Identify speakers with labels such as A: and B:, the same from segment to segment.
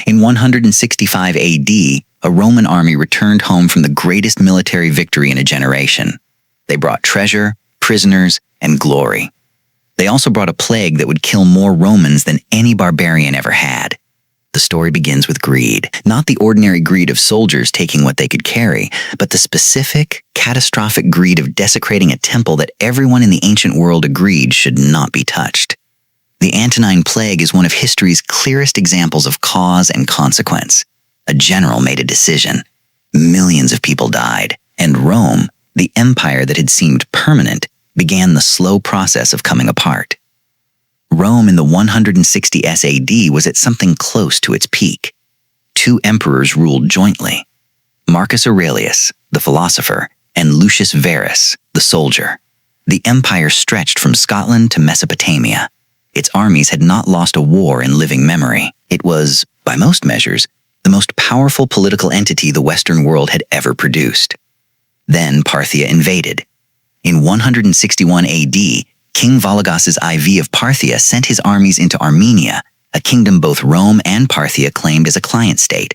A: In 165 AD, a Roman army returned home from the greatest military victory in a generation. They brought treasure, prisoners, and glory. They also brought a plague that would kill more Romans than any barbarian ever had. The story begins with greed, not the ordinary greed of soldiers taking what they could carry, but the specific, catastrophic greed of desecrating a temple that everyone in the ancient world agreed should not be touched. The Antonine Plague is one of history's clearest examples of cause and consequence. A general made a decision. Millions of people died, and Rome, the empire that had seemed permanent, began the slow process of coming apart. Rome in the 160 AD was at something close to its peak. Two emperors ruled jointly: Marcus Aurelius, the philosopher, and Lucius Verus, the soldier. The empire stretched from Scotland to Mesopotamia. Its armies had not lost a war in living memory. It was, by most measures, the most powerful political entity the Western world had ever produced. Then Parthia invaded. In 161 AD, King Vologas's IV of Parthia sent his armies into Armenia, a kingdom both Rome and Parthia claimed as a client state.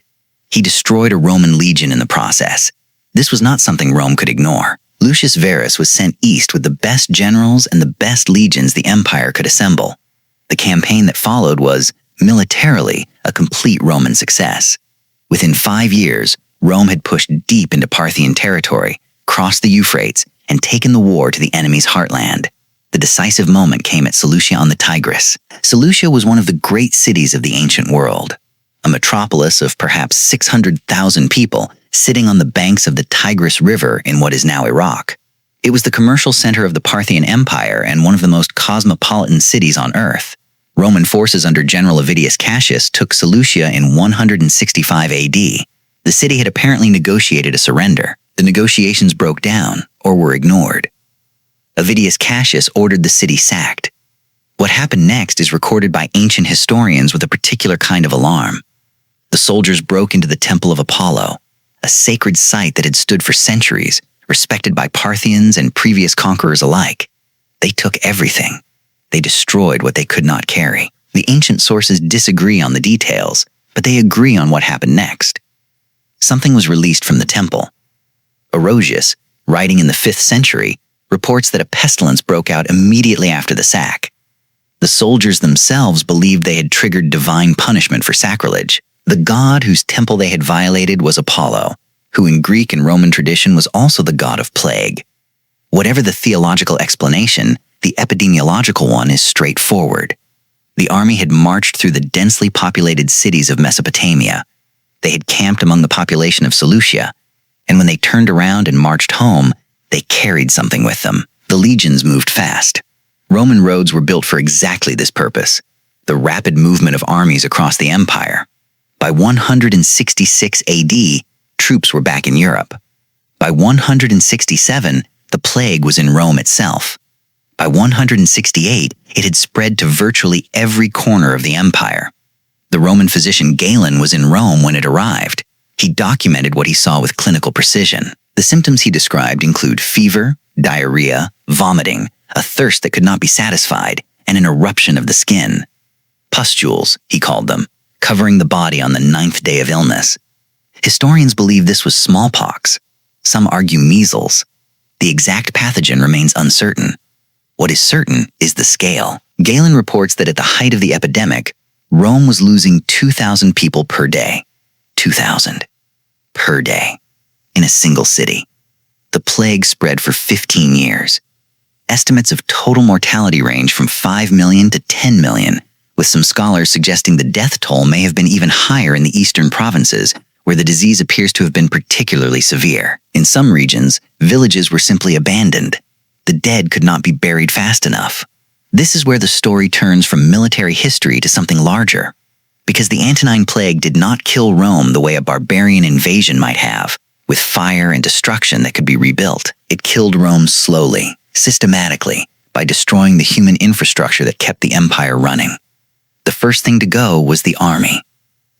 A: He destroyed a Roman legion in the process. This was not something Rome could ignore. Lucius Verus was sent east with the best generals and the best legions the empire could assemble. The campaign that followed was, militarily, a complete Roman success. Within 5 years, Rome had pushed deep into Parthian territory, crossed the Euphrates, and taken the war to the enemy's heartland. The decisive moment came at Seleucia on the Tigris. Seleucia was one of the great cities of the ancient world, a metropolis of perhaps 600,000 people sitting on the banks of the Tigris River in what is now Iraq. It was the commercial center of the Parthian Empire and one of the most cosmopolitan cities on earth. Roman forces under General Avidius Cassius took Seleucia in 165 AD. The city had apparently negotiated a surrender. The negotiations broke down or were ignored. Avidius Cassius ordered the city sacked. What happened next is recorded by ancient historians with a particular kind of alarm. The soldiers broke into the Temple of Apollo, a sacred site that had stood for centuries, respected by Parthians and previous conquerors alike. They took everything. They destroyed what they could not carry. The ancient sources disagree on the details, but they agree on what happened next. Something was released from the temple. Orosius, writing in the 5th century, reports that a pestilence broke out immediately after the sack. The soldiers themselves believed they had triggered divine punishment for sacrilege. The god whose temple they had violated was Apollo, who in Greek and Roman tradition was also the god of plague. Whatever the theological explanation, the epidemiological one is straightforward. The army had marched through the densely populated cities of Mesopotamia. They had camped among the population of Seleucia, and when they turned around and marched home, they carried something with them. The legions moved fast. Roman roads were built for exactly this purpose, the rapid movement of armies across the empire. By 166 AD, troops were back in Europe. By 167, the plague was in Rome itself. By 168, it had spread to virtually every corner of the empire. The Roman physician Galen was in Rome when it arrived. He documented what he saw with clinical precision. The symptoms he described include fever, diarrhea, vomiting, a thirst that could not be satisfied, and an eruption of the skin. Pustules, he called them, covering the body on the 9th day of illness. Historians believe this was smallpox. Some argue measles. The exact pathogen remains uncertain. What is certain is the scale. Galen reports that at the height of the epidemic, Rome was losing 2,000 people per day. 2,000 per day in a single city. The plague spread for 15 years. Estimates of total mortality range from 5 million to 10 million, with some scholars suggesting the death toll may have been even higher in the eastern provinces, where the disease appears to have been particularly severe. In some regions, villages were simply abandoned. The dead could not be buried fast enough. This is where the story turns from military history to something larger. Because the Antonine Plague did not kill Rome the way a barbarian invasion might have, with fire and destruction that could be rebuilt. It killed Rome slowly, systematically, by destroying the human infrastructure that kept the empire running. The first thing to go was the army.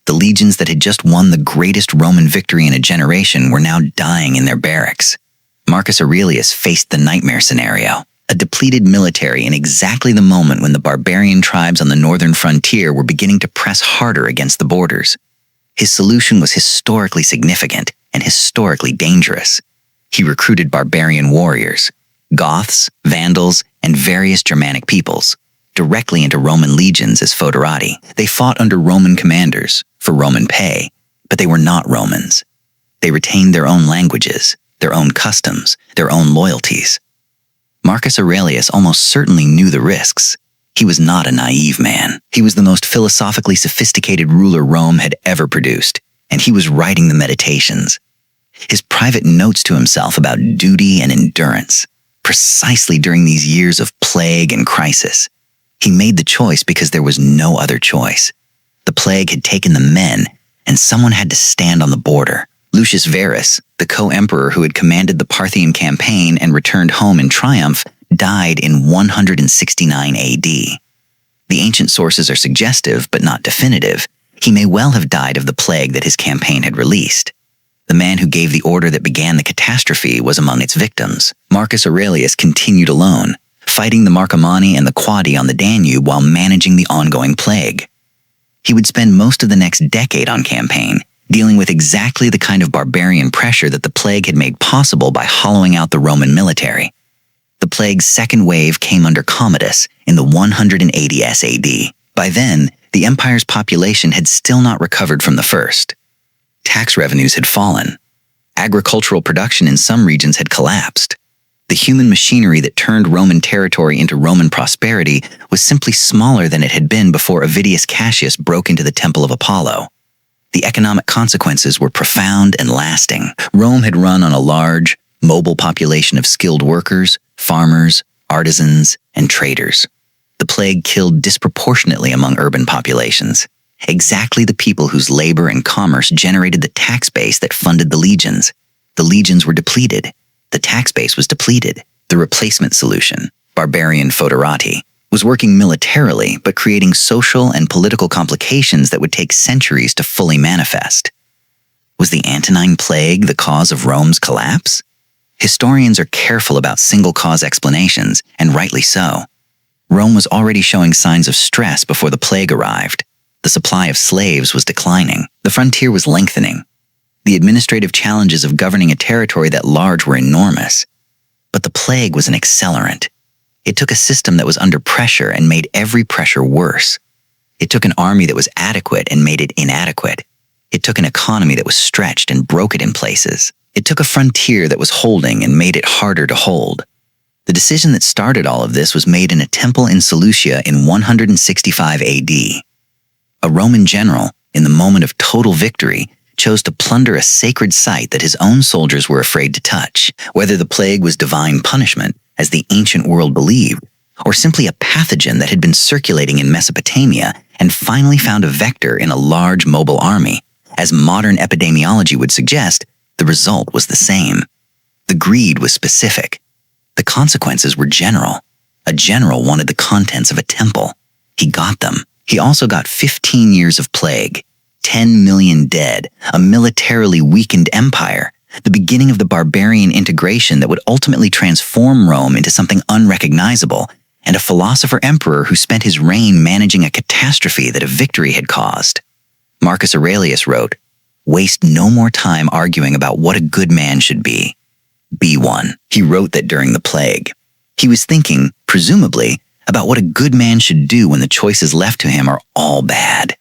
A: The legions that had just won the greatest Roman victory in a generation were now dying in their barracks. Marcus Aurelius faced the nightmare scenario, a depleted military in exactly the moment when the barbarian tribes on the northern frontier were beginning to press harder against the borders. His solution was historically significant and historically dangerous. He recruited barbarian warriors, Goths, Vandals, and various Germanic peoples, directly into Roman legions as foederati. They fought under Roman commanders for Roman pay, but they were not Romans. They retained their own languages, their own customs, their own loyalties. Marcus Aurelius almost certainly knew the risks. He was not a naive man. He was the most philosophically sophisticated ruler Rome had ever produced, and he was writing the Meditations, his private notes to himself about duty and endurance. Precisely during these years of plague and crisis, he made the choice because there was no other choice. The plague had taken the men, and someone had to stand on the border. Lucius Verus, the co-emperor who had commanded the Parthian campaign and returned home in triumph, died in 169 AD. The ancient sources are suggestive but not definitive. He may well have died of the plague that his campaign had released. The man who gave the order that began the catastrophe was among its victims. Marcus Aurelius continued alone, fighting the Marcomanni and the Quadi on the Danube while managing the ongoing plague. He would spend most of the next decade on campaign, dealing with exactly the kind of barbarian pressure that the plague had made possible by hollowing out the Roman military. The plague's second wave came under Commodus in the 180s AD. By then, the empire's population had still not recovered from the first. Tax revenues had fallen. Agricultural production in some regions had collapsed. The human machinery that turned Roman territory into Roman prosperity was simply smaller than it had been before Avidius Cassius broke into the Temple of Apollo. The economic consequences were profound and lasting. Rome had run on a large, mobile population of skilled workers, farmers, artisans, and traders. The plague killed disproportionately among urban populations, exactly the people whose labor and commerce generated the tax base that funded the legions. The legions were depleted. The tax base was depleted. The replacement solution, barbarian foederati, was working militarily but creating social and political complications that would take centuries to fully manifest. Was the Antonine Plague the cause of Rome's collapse? Historians are careful about single-cause explanations, and rightly so. Rome was already showing signs of stress before the plague arrived. The supply of slaves was declining. The frontier was lengthening. The administrative challenges of governing a territory that large were enormous. But the plague was an accelerant. It took a system that was under pressure and made every pressure worse. It took an army that was adequate and made it inadequate. It took an economy that was stretched and broke it in places. It took a frontier that was holding and made it harder to hold. The decision that started all of this was made in a temple in Seleucia in 165 AD. A Roman general, in the moment of total victory, chose to plunder a sacred site that his own soldiers were afraid to touch. Whether the plague was divine punishment, as the ancient world believed, or simply a pathogen that had been circulating in Mesopotamia and finally found a vector in a large mobile army, as modern epidemiology would suggest, the result was the same. The greed was specific. The consequences were general. A general wanted the contents of a temple. He got them. He also got 15 years of plague, 10 million dead, a militarily weakened empire, the beginning of the barbarian integration that would ultimately transform Rome into something unrecognizable, and a philosopher-emperor who spent his reign managing a catastrophe that a victory had caused. Marcus Aurelius wrote, "Waste no more time arguing about what a good man should be. Be one." He wrote that during the plague. He was thinking, presumably, about what a good man should do when the choices left to him are all bad.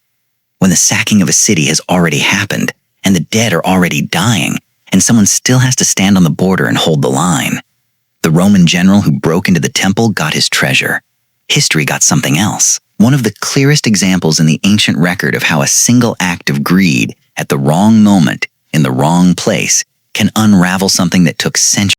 A: When the sacking of a city has already happened, and the dead are already dying, and someone still has to stand on the border and hold the line. The Roman general who broke into the temple got his treasure. History got something else. One of the clearest examples in the ancient record of how a single act of greed at the wrong moment, in the wrong place, can unravel something that took centuries